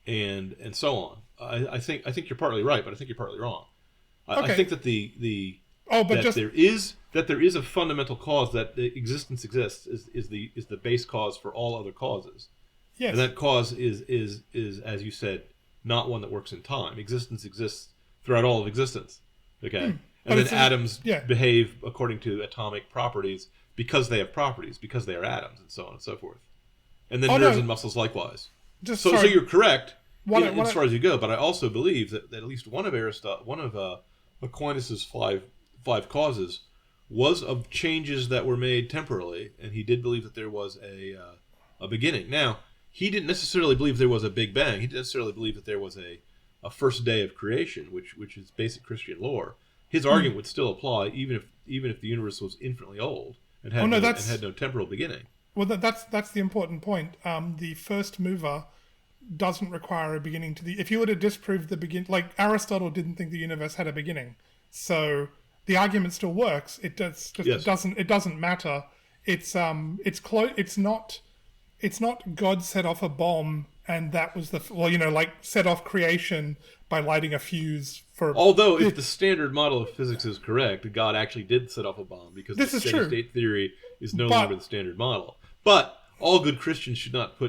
and so on. I think you're partly right, but I think you're partly wrong. Okay. I think that there is a fundamental cause, that the existence exists is the base cause for all other causes. Yes. And that cause is as you said, not one that works in time. Existence exists throughout all of existence. Okay. And then atoms behave according to atomic properties because they have properties, because they are atoms, and so on and so forth. And then nerves and muscles likewise. So you're correct as far as you go, but I also believe that at least one of Aquinas' five causes was of changes that were made temporally, and he did believe that there was a beginning. Now, he didn't necessarily believe there was a Big Bang. He didn't necessarily believe that there was a first day of creation, which is basic Christian lore. His argument would still apply even if the universe was infinitely old and had no temporal beginning. Well, that's the important point. The first mover doesn't require a beginning to the... If you were to disprove the begin... Like, Aristotle didn't think the universe had a beginning. So the argument still works. It doesn't matter. It's not God set off a bomb and that was set off creation by lighting a fuse for... Although, if the standard model of physics is correct, God actually did set off a bomb, because the steady-state theory is no longer the standard model. But all good Christians should not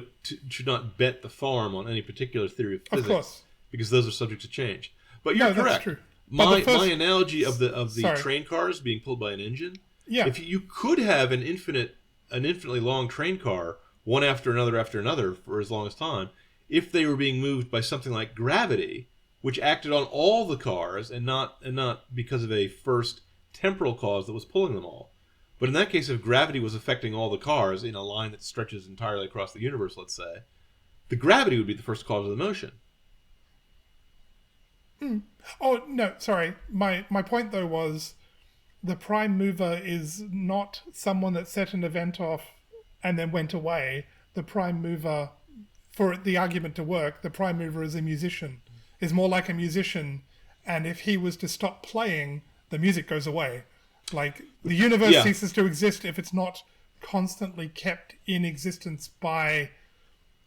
bet the farm on any particular theory of physics, of course, because those are subject to change. But you're correct. That's true. My analogy of the train cars being pulled by an engine. Yeah. If you could have an infinitely long train car, one after another for as long as time, if they were being moved by something like gravity, which acted on all the cars and not because of a first temporal cause that was pulling them all. But in that case, if gravity was affecting all the cars in a line that stretches entirely across the universe, let's say, the gravity would be the first cause of the motion. Oh, no, sorry. My point, though, was the prime mover is not someone that set an event off and then went away. The prime mover, for the argument to work, the prime mover is a musician, is more like a musician, and if he was to stop playing, the music goes away. Like, the universe ceases to exist if it's not constantly kept in existence by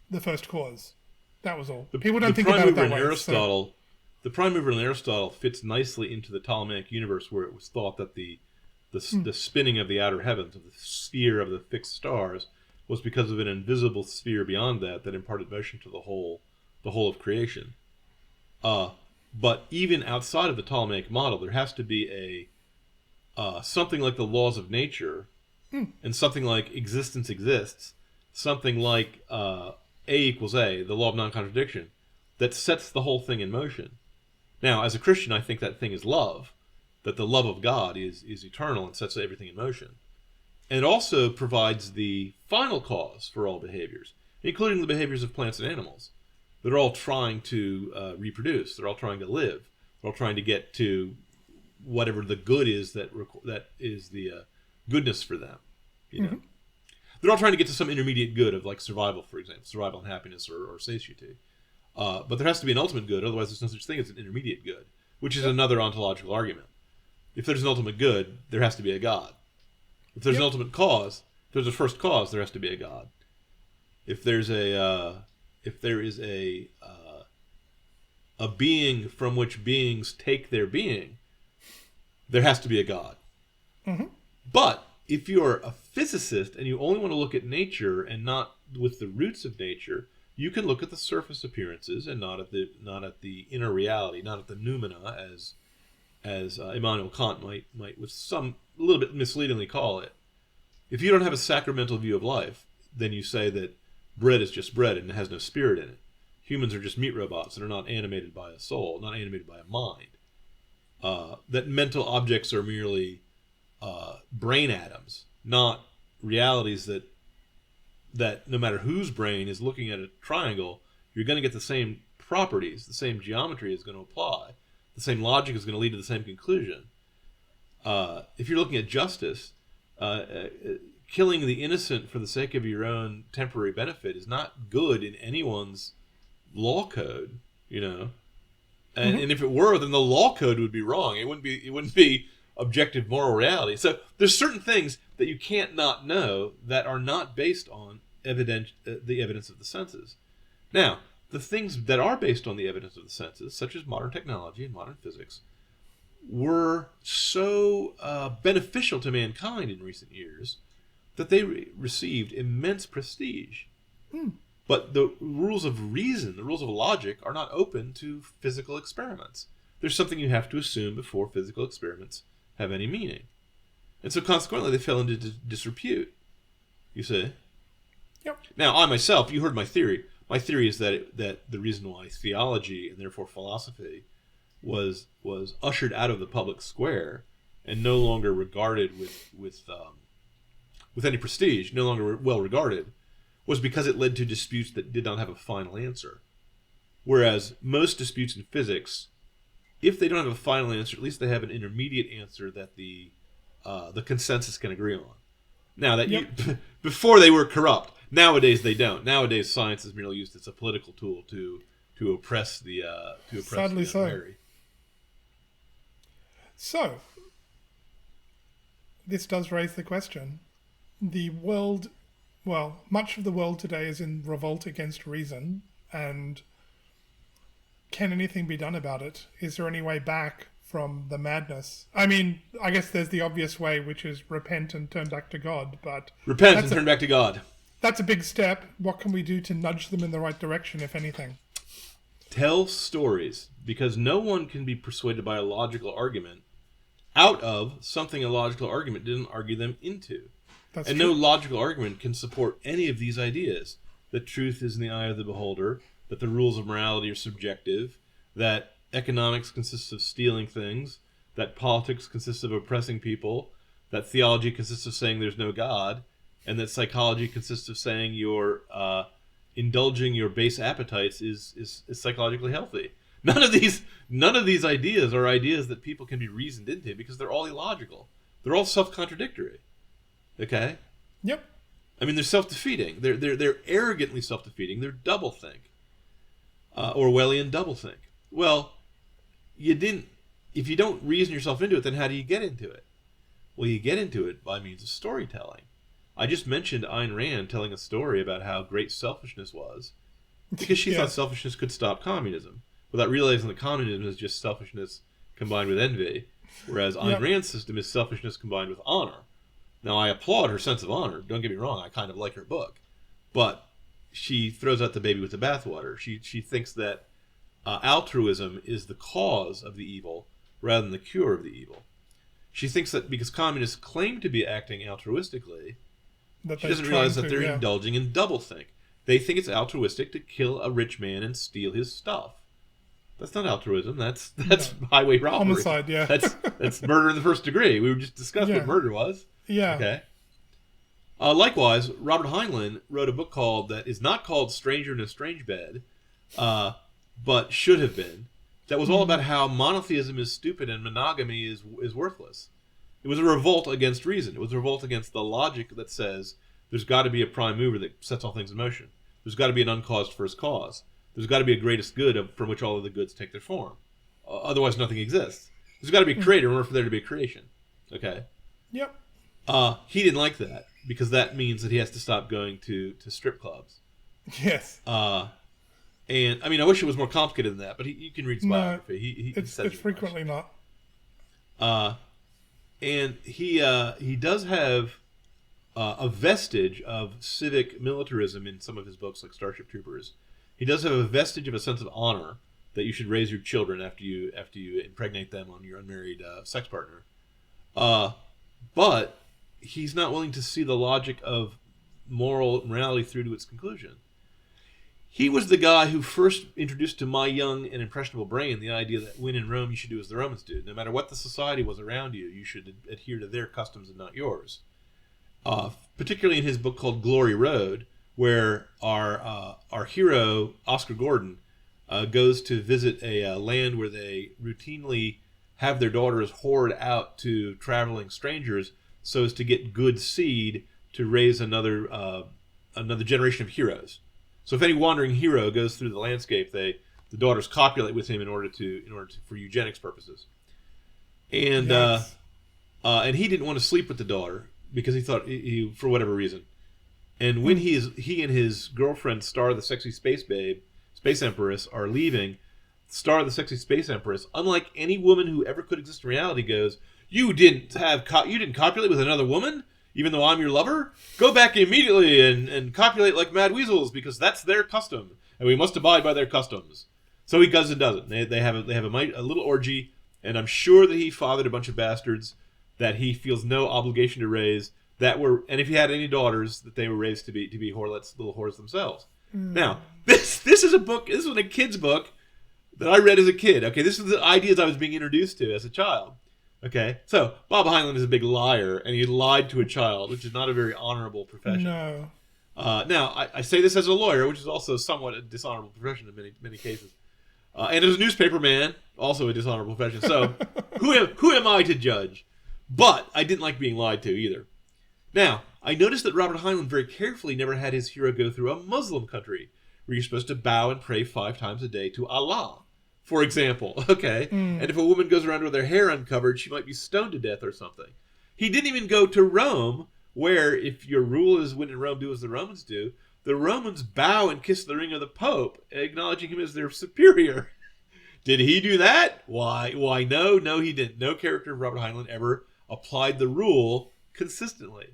the first cause. That was all. People don't think about it that way. The prime mover in Aristotle fits nicely into the Ptolemaic universe, where it was thought that the spinning of the outer heavens, of the sphere of the fixed stars, was because of an invisible sphere beyond that imparted motion to the whole of creation. But even outside of the Ptolemaic model, there has to be something like the laws of nature, and something like existence exists, something like A equals A, the law of non-contradiction, that sets the whole thing in motion. Now, as a Christian, I think that thing is love, that the love of God is eternal and sets everything in motion. And it also provides the final cause for all behaviors, including the behaviors of plants and animals. They're all trying to reproduce. They're all trying to live. They're all trying to get to whatever the good is that is the goodness for them. You know, they're all trying to get to some intermediate good of, like, survival, for example, survival and happiness or satiety. But there has to be an ultimate good, otherwise there's no such thing as an intermediate good, which is another ontological argument. If there's an ultimate good, there has to be a God. If there's an ultimate cause, if there's a first cause, there has to be a God. If there is a being from which beings take their being, there has to be a God. But if you're a physicist and you only want to look at nature and not with the roots of nature, you can look at the surface appearances and not at the inner reality, not at the noumena, as Immanuel Kant might with some a little bit misleadingly call it. If you don't have a sacramental view of life, then you say that bread is just bread and it has no spirit in it. Humans are just meat robots that are not animated by a soul, not animated by a mind. That mental objects are merely brain atoms, not realities that no matter whose brain is looking at a triangle, you're going to get the same properties, the same geometry is going to apply, the same logic is going to lead to the same conclusion. If you're looking at justice, killing the innocent for the sake of your own temporary benefit is not good in anyone's law code, you know. And if it were, then the law code would be wrong. It wouldn't be objective moral reality. So there's certain things that you can't not know that are not based on the evidence of the senses. Now, the things that are based on the evidence of the senses, such as modern technology and modern physics, were so beneficial to mankind in recent years that they received immense prestige. But the rules of reason, the rules of logic, are not open to physical experiments. There's something you have to assume before physical experiments have any meaning. And so consequently, they fell into disrepute. You see? Yep. Now, I myself, you heard my theory. My theory is that the reason why theology, and therefore philosophy, was ushered out of the public square and no longer regarded with any prestige, no longer well regarded, was because it led to disputes that did not have a final answer. Whereas most disputes in physics, if they don't have a final answer, at least they have an intermediate answer that the consensus can agree on. Now that before they were corrupt. Nowadays they don't. Nowadays science is merely used as a political tool to oppress the Sadly the so. unwary. So this does raise the question. The world, well, much of the world today is in revolt against reason, and can anything be done about it? Is there any way back from the madness? I mean, I guess there's the obvious way, which is repent and turn back to God, but... Repent and turn back to God. That's a big step. What can we do to nudge them in the right direction, if anything? Tell stories, because no one can be persuaded by a logical argument out of something a logical argument didn't argue them into. That's and true. no logical argument can support any of these ideas. That truth is in the eye of the beholder, that the rules of morality are subjective, that economics consists of stealing things, that politics consists of oppressing people, that theology consists of saying there's no God, and that psychology consists of saying you're indulging your base appetites is psychologically healthy. None of these ideas are ideas that people can be reasoned into because they're all illogical. They're all self-contradictory. Okay? Yep. I mean, they're self-defeating. They're arrogantly self-defeating. They're doublethink. Orwellian doublethink. Well, if you don't reason yourself into it, then how do you get into it? Well, you get into it by means of storytelling. I just mentioned Ayn Rand telling a story about how great selfishness was because she thought selfishness could stop communism without realizing that communism is just selfishness combined with envy, whereas Ayn Rand's system is selfishness combined with honor. Now, I applaud her sense of honor. Don't get me wrong. I kind of like her book. But she throws out the baby with the bathwater. She thinks that altruism is the cause of the evil rather than the cure of the evil. She thinks that because communists claim to be acting altruistically, she doesn't realize that they're indulging in doublethink. They think it's altruistic to kill a rich man and steal his stuff. That's not altruism. That's highway robbery. Homicide, yeah. That's murder in the first degree. We just discussed what murder was. Yeah. Okay. Likewise, Robert Heinlein wrote a book that is not called Stranger in a Strange Bed, but should have been. That was all about how monotheism is stupid and monogamy is worthless. It was a revolt against reason. It was a revolt against the logic that says there's got to be a prime mover that sets all things in motion. There's got to be an uncaused first cause. There's got to be a greatest good from which all of the goods take their form. Otherwise, nothing exists. There's got to be a creator in order for there to be a creation. Okay? Yep. He didn't like that because that means that he has to stop going to strip clubs. Yes. And I mean, I wish it was more complicated than that, but you can read his biography. It's frequently not. And he does have a vestige of civic militarism in some of his books, like Starship Troopers. He does have a vestige of a sense of honor that you should raise your children after you impregnate them on your unmarried sex partner. But he's not willing to see the logic of morality through to its conclusion. He was the guy who first introduced to my young and impressionable brain the idea that when in Rome, you should do as the Romans did. No matter what the society was around you, you should adhere to their customs and not yours. Particularly in his book called Glory Road, where our hero, Oscar Gordon, goes to visit a land where they routinely have their daughters whored out to traveling strangers so as to get good seed to raise another generation of heroes. So if any wandering hero goes through the landscape, the daughters copulate with him in order for eugenics purposes. And and he didn't want to sleep with the daughter because he thought he for whatever reason. And when he and his girlfriend, Star the Sexy Space Babe, Space Empress, are leaving, Star the Sexy Space Empress, unlike any woman who ever could exist in reality, goes, "You didn't copulate with another woman, even though I'm your lover? Go back immediately and copulate like mad weasels, because that's their custom, and we must abide by their customs." So he goes and does it. They have a little orgy, and I'm sure that he fathered a bunch of bastards that he feels no obligation to raise. And if he had any daughters, that they were raised to be whorelets, little whores themselves. Now, this is a book. This was a kid's book that I read as a kid. Okay, this is the ideas I was being introduced to as a child. Okay, so Bob Heinlein is a big liar, and he lied to a child, which is not a very honorable profession. No. Now, I say this as a lawyer, which is also somewhat a dishonorable profession in many cases. And as a newspaper man, also a dishonorable profession. So who am I to judge? But I didn't like being lied to either. Now, I noticed that Robert Heinlein very carefully never had his hero go through a Muslim country where you're supposed to bow and pray 5 times a day to Allah, for example. Okay? And if a woman goes around with her hair uncovered, she might be stoned to death or something. He didn't even go to Rome, where if your rule is when in Rome, do as the Romans do, the Romans bow and kiss the ring of the Pope, acknowledging him as their superior. Did he do that? Why, no, he didn't. No character of Robert Heinlein ever applied the rule consistently.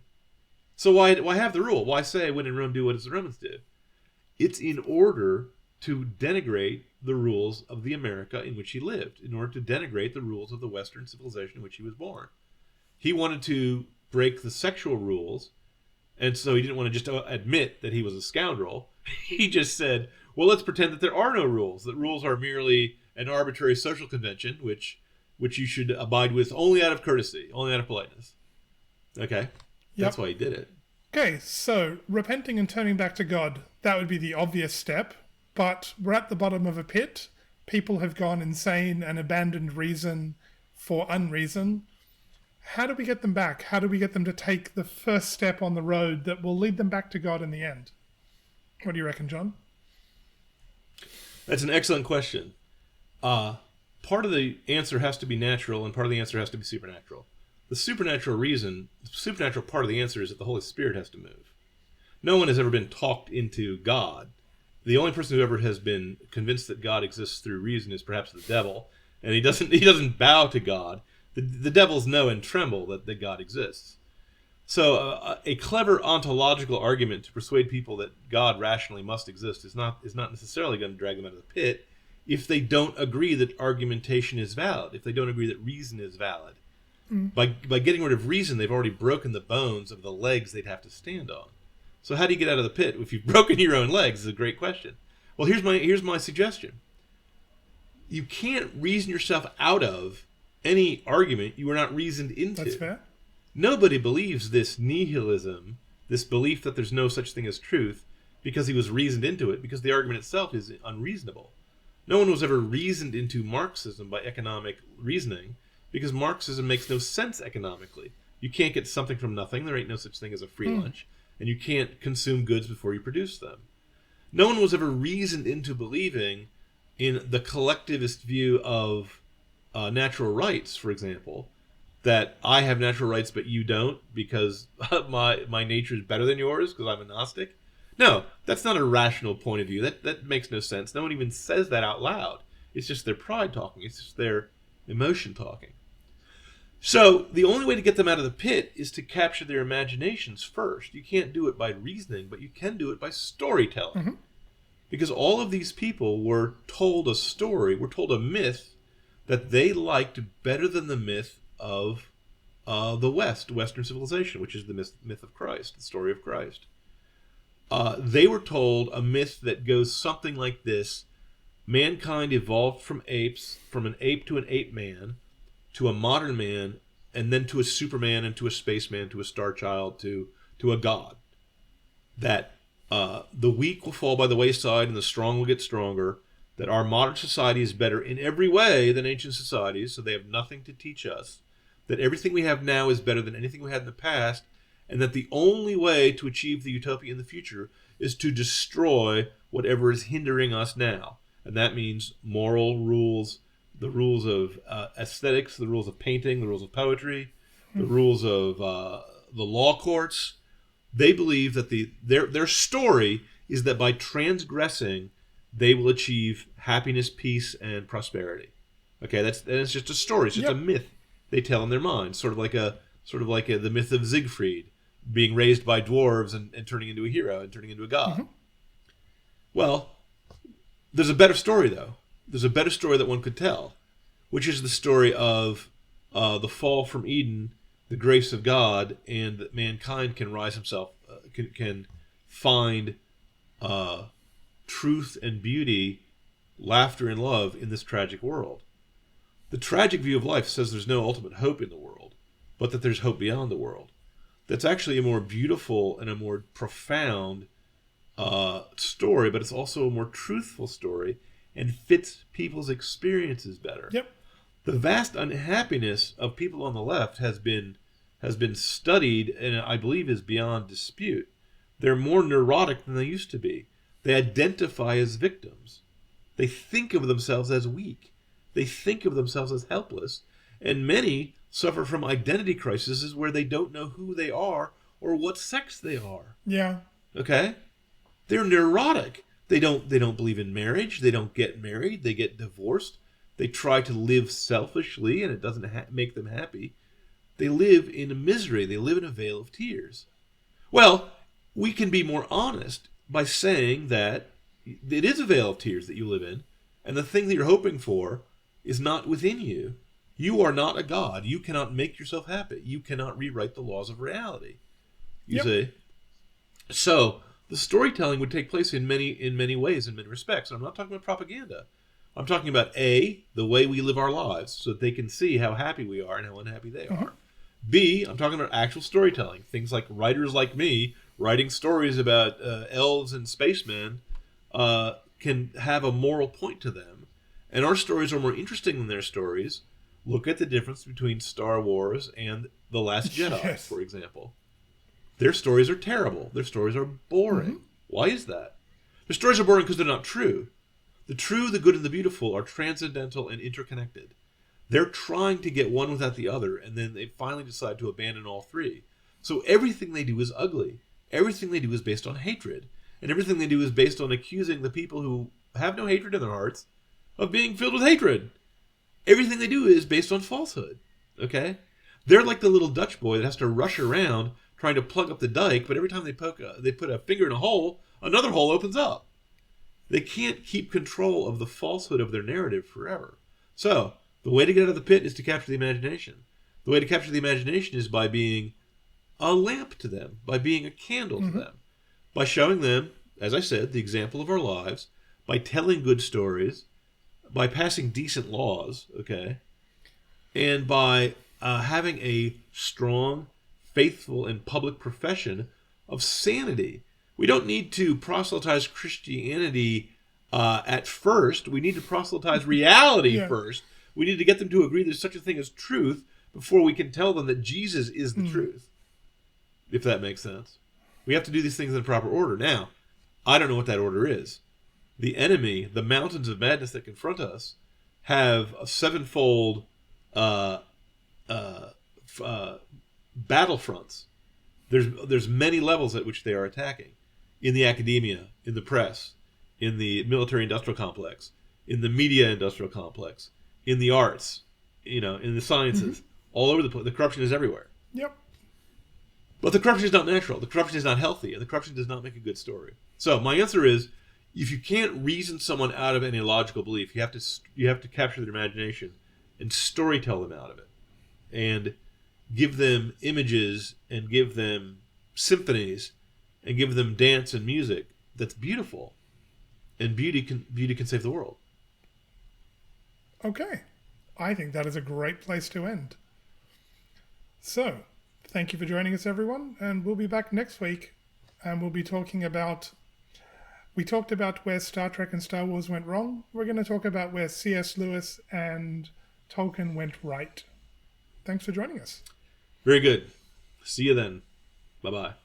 So why have the rule? Why say when in Rome, do what as the Romans do? It's in order to denigrate the rules of the America in which he lived, in order to denigrate the rules of the Western civilization in which he was born. He wanted to break the sexual rules, and so he didn't want to just admit that he was a scoundrel. He just said, well, let's pretend that there are no rules, that rules are merely an arbitrary social convention, which you should abide with only out of courtesy, only out of politeness. Okay? That's why he did it. Okay, so repenting and turning back to God, that would be the obvious step, but we're at the bottom of a pit. People have gone insane and abandoned reason for unreason. How do we get them back? How do we get them to take the first step on the road that will lead them back to God in the end? What do you reckon, John? That's an excellent question. Part of the answer has to be natural, and part of the answer has to be supernatural. The supernatural part of the answer is that the Holy Spirit has to move. No one has ever been talked into God. The only person who ever has been convinced that God exists through reason is perhaps the devil, and he doesn't bow to God. The devils know and tremble that God exists. So a clever ontological argument to persuade people that God rationally must exist is not necessarily going to drag them out of the pit if they don't agree that argumentation is valid, if they don't agree that reason is valid. By getting rid of reason, they've already broken the bones of the legs they'd have to stand on. So how do you get out of the pit if you've broken your own legs is a great question. Well, here's my suggestion. You can't reason yourself out of any argument you were not reasoned into. That's fair. Nobody believes this nihilism, this belief that there's no such thing as truth, because he was reasoned into it, because the argument itself is unreasonable. No one was ever reasoned into Marxism by economic reasoning, because Marxism makes no sense economically. You can't get something from nothing. There ain't no such thing as a free lunch. And you can't consume goods before you produce them. No one was ever reasoned into believing in the collectivist view of natural rights, for example, that I have natural rights but you don't because my nature is better than yours because I'm a Gnostic. No, that's not a rational point of view. That makes no sense. No one even says that out loud. It's just their pride talking. It's just their emotion talking. So the only way to get them out of the pit is to capture their imaginations first. You can't do it by reasoning, but you can do it by storytelling. Mm-hmm. Because all of these people were told a story, were told a myth that they liked better than the myth of the Western civilization, which is the myth of Christ, the story of Christ. They were told a myth that goes something like this. Mankind evolved from apes, from an ape to an ape man, to a modern man, and then to a superman, and to a spaceman, to a star child, to a god. That the weak will fall by the wayside and the strong will get stronger. That our modern society is better in every way than ancient societies, so they have nothing to teach us. That everything we have now is better than anything we had in the past, and that the only way to achieve the utopia in the future is to destroy whatever is hindering us now. And that means moral rules, the rules of aesthetics, the rules of painting, the rules of poetry, the rules of the law courts. They believe that their story is that by transgressing, they will achieve happiness, peace, and prosperity. Okay, that's just a story. It's just a myth they tell in their minds, sort of like the myth of Siegfried being raised by dwarves and turning into a hero and turning into a god. Mm-hmm. Well, there's a better story, though. There's a better story that one could tell, which is the story of the fall from Eden, the grace of God, and that mankind can rise himself, can find truth and beauty, laughter and love in this tragic world. The tragic view of life says there's no ultimate hope in the world, but that there's hope beyond the world. That's actually a more beautiful and a more profound story, but it's also a more truthful story and fits people's experiences better. Yep. The vast unhappiness of people on the left has been studied and I believe is beyond dispute. They're more neurotic than they used to be. They identify as victims. They think of themselves as weak. They think of themselves as helpless. And many suffer from identity crises where they don't know who they are or what sex they are. Yeah. Okay? They're neurotic. They don't believe in marriage. They don't get married. They get divorced. They try to live selfishly and it doesn't make them happy. They live in misery. They live in a vale of tears. Well, we can be more honest by saying that it is a vale of tears that you live in, and the thing that you're hoping for is not within you. You are not a god. You cannot make yourself happy. You cannot rewrite the laws of reality. You see? So the storytelling would take place in many ways, in many respects. And I'm not talking about propaganda. I'm talking about A, the way we live our lives, so that they can see how happy we are and how unhappy they are. B, I'm talking about actual storytelling. Things like writers like me writing stories about elves and spacemen can have a moral point to them. And our stories are more interesting than their stories. Look at the difference between Star Wars and The Last Jedi, for example. Their stories are terrible. Their stories are boring. Why is that? Their stories are boring because they're not true. The true, the good, and the beautiful are transcendental and interconnected. They're trying to get one without the other, and then they finally decide to abandon all three. So everything they do is ugly. Everything they do is based on hatred. And everything they do is based on accusing the people who have no hatred in their hearts of being filled with hatred. Everything they do is based on falsehood. Okay? They're like the little Dutch boy that has to rush around trying to plug up the dike, but every time they put a finger in a hole, another hole opens up. They can't keep control of the falsehood of their narrative forever. So, the way to get out of the pit is to capture the imagination. The way to capture the imagination is by being a lamp to them, by being a candle to them, by showing them, as I said, the example of our lives, by telling good stories, by passing decent laws, okay, and by having a strong, faithful, and public profession of sanity. We don't need to proselytize Christianity at first. We need to proselytize reality first. We need to get them to agree there's such a thing as truth before we can tell them that Jesus is the truth, if that makes sense. We have to do these things in the proper order. Now, I don't know what that order is. The enemy, the mountains of madness that confront us, have a sevenfold battlefronts. There's many levels at which they are attacking. In the academia, in the press, in the military-industrial complex, in the media-industrial complex, in the arts, in the sciences, all over the place. The corruption is everywhere. Yep. But the corruption is not natural. The corruption is not healthy, and the corruption does not make a good story. So my answer is, if you can't reason someone out of any illogical belief, you have to capture their imagination and storytell them out of it, and give them images and give them symphonies and give them dance and music that's beautiful, and beauty can save the world. Okay, I think that is a great place to end. So, thank you for joining us, everyone, and we'll be back next week, and we'll be talking about. We talked about where Star Trek and Star Wars went wrong. We're going to talk about where C.S. Lewis and Tolkien went right. Thanks for joining us. Very good. See you then. Bye bye.